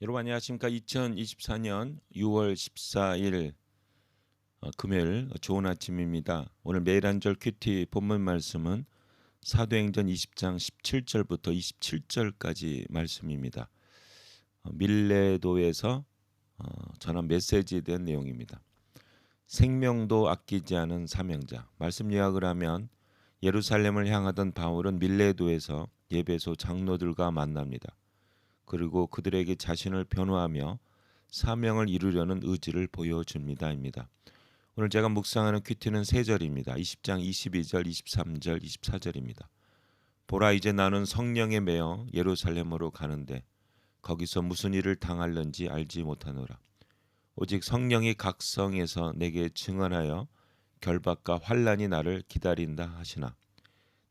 여러분 안녕하십니까? 2024년 6월 14일 금요일 좋은 아침입니다. 오늘 매일 한 절 큐티 본문 말씀은 사도행전 20장 17절부터 27절까지 말씀입니다. 밀레도에서 전한 메시지에 대한 내용입니다. 생명도 아끼지 않은 사명자. 말씀 요약을 하면 예루살렘을 향하던 바울은 밀레도에서 예배소 장로들과 만납니다. 그리고 그들에게 자신을 변호하며 사명을 이루려는 의지를 보여줍니다입니다. 오늘 제가 묵상하는 큐티는 세 절입니다. 20장 22절, 23절, 24절입니다. 보라 이제 나는 성령에 매여 예루살렘으로 가는데 거기서 무슨 일을 당할는지 알지 못하노라. 오직 성령이 각성에서 내게 증언하여 결박과 환난이 나를 기다린다 하시나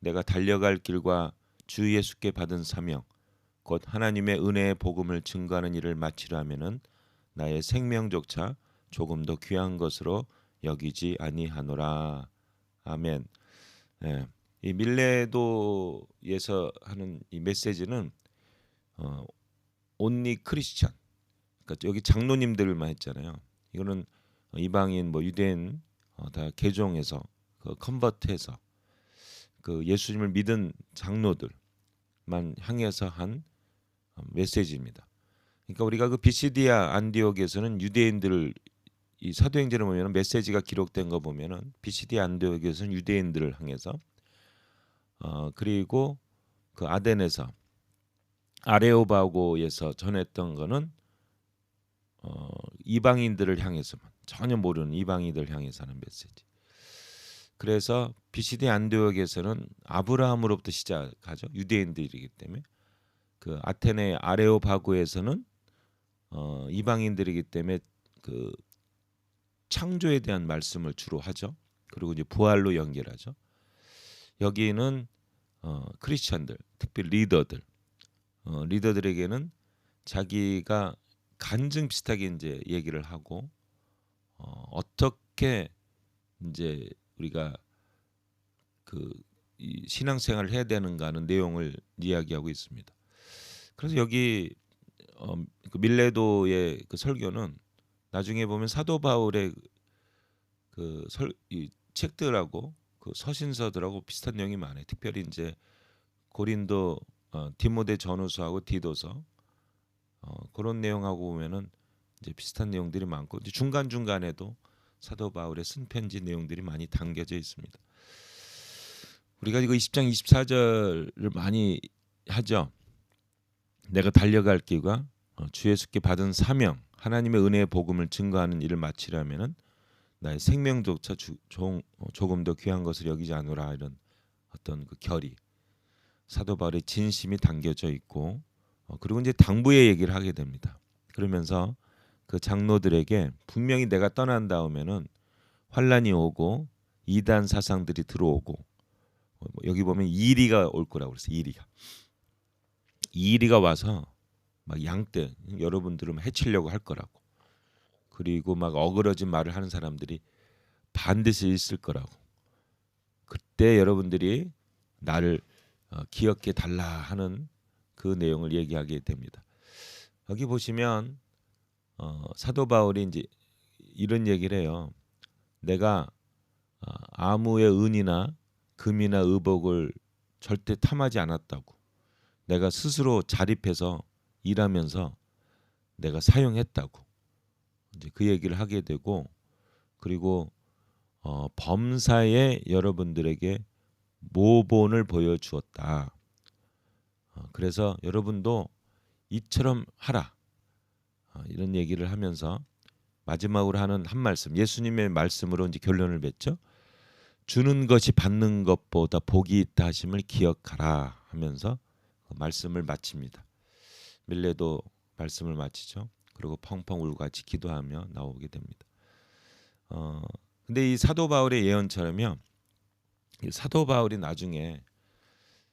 내가 달려갈 길과 주 예수께 받은 사명 곧 하나님의 은혜의 복음을 증거하는 일을 마치려 하면은 나의 생명조차 조금 더 귀한 것으로 여기지 아니하노라. 아멘. 예, 이 밀레도에서 하는 이 메시지는 온리 크리스천. 그러니까 여기 장로님들만 했잖아요. 이거는 이방인 뭐 유대인 다 개종해서 그 컨버트해서 그 예수님을 믿은 장로들만 향해서 한 메시지입니다. 그러니까 우리가 그 비시디아 안디옥에서는 유대인들을 이 사도행전을 보면 메시지가 기록된 거 보면은 비시디아 안디옥에서는 유대인들을 향해서 그리고 그 아덴에서 아레오바고에서 전했던 거는 이방인들을 향해서만 전혀 모르는 이방인들을 향해서 하는 메시지. 그래서 비시디아 안디옥에서는 아브라함으로부터 시작하죠. 유대인들이기 때문에 그 아테네 아레오바고에서는 이방인들이기 때문에 그 창조에 대한 말씀을 주로 하죠. 그리고 이제 부활로 연결하죠. 여기는 크리스천들, 특히 리더들, 리더들에게는 자기가 간증 비슷하게 이제 얘기를 하고 어떻게 이제 우리가 이 신앙생활을 해야 되는가 하는 내용을 이야기하고 있습니다. 그래서 여기 그 밀레도의 그 설교는 나중에 보면 사도 바울의 이 책들하고 그 서신서들하고 비슷한 내용이 많아요. 특별히 이제 고린도 디모데 전후서하고 디도서 그런 내용하고 보면은 이제 비슷한 내용들이 많고 이제 중간 중간에도 사도 바울의 쓴 편지 내용들이 많이 담겨져 있습니다. 우리가 이거 20장 24절을 많이 하죠. 내가 달려갈 길과 주 예수께 받은 사명, 하나님의 은혜의 복음을 증거하는 일을 마치려면은 나의 생명조차 조금 더 귀한 것을 여기지 않으라 이런 어떤 그 결의, 사도 바울의 진심이 담겨져 있고 그리고 이제 당부의 얘기를 하게 됩니다. 그러면서 그 장로들에게 분명히 내가 떠난 다음에는 환란이 오고 이단 사상들이 들어오고 여기 보면 이리가 올 거라고 그랬어요. 이리가 와서 막 양떼 여러분들을 해치려고 할 거라고. 그리고 막 어그러진 말을 하는 사람들이 반드시 있을 거라고. 그때 여러분들이 나를 기억해 달라 하는 그 내용을 얘기하게 됩니다. 여기 보시면 사도 바울이 이제 이런 얘기를 해요. 내가 아무의 은이나 금이나 의복을 절대 탐하지 않았다고. 내가 스스로 자립해서 일하면서 내가 사용했다고. 이제 그 얘기를 하게 되고 그리고 범사에 여러분들에게 모본을 보여주었다. 그래서 여러분도 이처럼 하라. 이런 얘기를 하면서 마지막으로 하는 한 말씀, 예수님의 말씀으로 이제 결론을 맺죠. 주는 것이 받는 것보다 복이 있다 하심을 기억하라 하면서 그 말씀을 마칩니다. 밀레도 말씀을 마치죠. 그리고 펑펑 울고 같이 기도하며 나오게 됩니다. 근데 이 사도 바울의 예언처럼요. 이 사도 바울이 나중에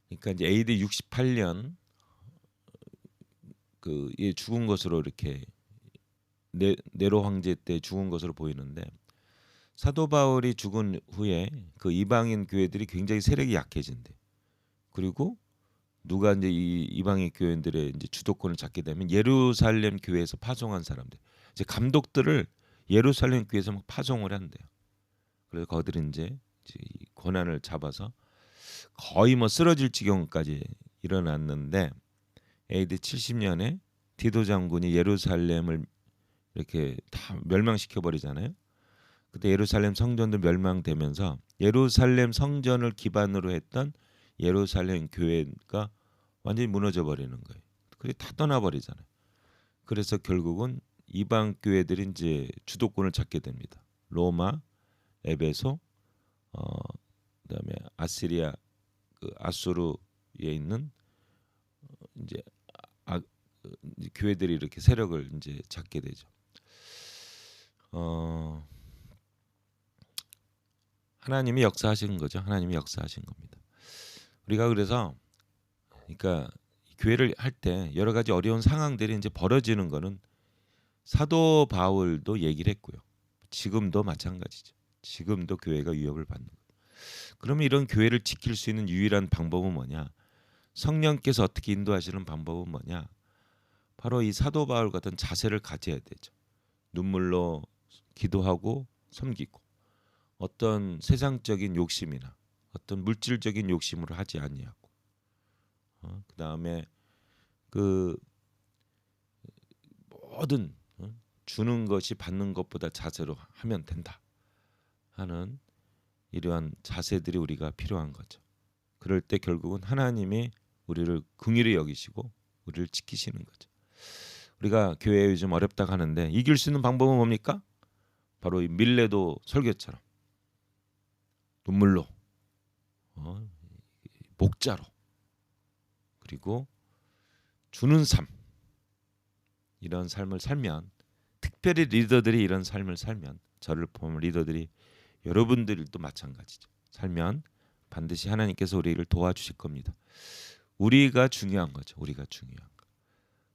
그러니까 이제 AD 68년 그 죽은 것으로 이렇게 네로 황제 때 죽은 것으로 보이는데 사도 바울이 죽은 후에 그 이방인 교회들이 굉장히 세력이 약해진대. 그리고 누가 이제 이 이방인 교회들의 이제 주도권을 잡게 되면 예루살렘 교회에서 파송한 사람들, 이제 감독들을 예루살렘 교회에서 막 파송을 한대요. 그래서 거들은 이제 이 권한을 잡아서 거의 뭐 쓰러질 지경까지 일어났는데 AD 70년에 디도 장군이 예루살렘을 이렇게 다 멸망시켜 버리잖아요. 그때 예루살렘 성전도 멸망되면서 예루살렘 성전을 기반으로 했던 예루살렘 교회가 완전히 무너져 버리는 거예요. 그게 다 떠나버리잖아요. 그래서 결국은 이방 교회들이 이제 주도권을 잡게 됩니다. 로마, 에베소, 그다음에 아시리아, 그 아수르에 있는 이제 이제 교회들이 이렇게 세력을 이제 잡게 되죠. 하나님이 역사하신 거죠. 하나님이 역사하신 겁니다. 우리가 그래서 그러니까 교회를 할 때 여러 가지 어려운 상황들이 이제 벌어지는 거는 사도 바울도 얘기를 했고요. 지금도 마찬가지죠. 지금도 교회가 위협을 받는 거예요. 그러면 이런 교회를 지킬 수 있는 유일한 방법은 뭐냐? 성령께서 어떻게 인도하시는 방법은 뭐냐? 바로 이 사도 바울 같은 자세를 가져야 되죠. 눈물로 기도하고 섬기고 어떤 세상적인 욕심이나 어떤 물질적인 욕심으로 하지 아니하고 그다음에 그 모든 주는 것이 받는 것보다 자세로 하면 된다 하는 이러한 자세들이 우리가 필요한 거죠. 그럴 때 결국은 하나님이 우리를 긍휼히 여기시고 우리를 지키시는 거죠. 우리가 교회에 요즘 어렵다 하는데 이길 수 있는 방법은 뭡니까? 바로 이 밀레도 설교처럼 눈물로 목자로 그리고 주는 삶, 이런 삶을 살면, 특별히 리더들이 이런 삶을 살면, 저를 보면 리더들이 여러분들도 마찬가지죠. 살면 반드시 하나님께서 우리를 도와주실 겁니다. 우리가 중요한 거죠. 우리가 중요한 거.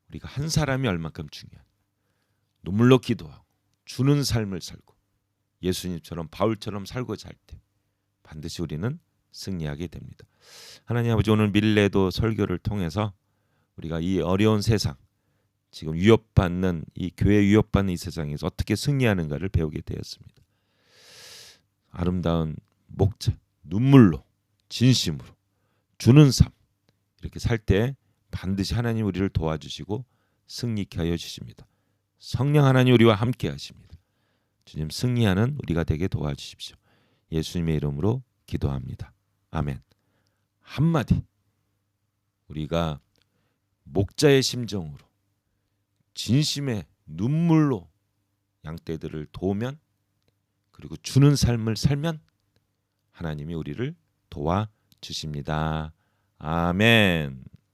우리가 한 사람이 얼마큼 중요한. 눈물로 기도하고 주는 삶을 살고 예수님처럼 바울처럼 살고자 할 때 반드시 우리는 승리하게 됩니다. 하나님 아버지, 오늘 밀레도 설교를 통해서 우리가 이 어려운 세상, 지금 위협받는 이 교회 위협받는 이 세상에서 어떻게 승리하는가를 배우게 되었습니다. 아름다운 목자, 눈물로 진심으로 주는 삶, 이렇게 살 때 반드시 하나님 우리를 도와주시고 승리케 하여 주십니다. 성령 하나님 우리와 함께 하십니다. 주님, 승리하는 우리가 되게 도와주십시오. 예수님의 이름으로 기도합니다. 아멘. 한마디, 우리가 목자의 심정으로 진심의 눈물로 양떼들을 도우면, 그리고 주는 삶을 살면 하나님이 우리를 도와주십니다. 아멘.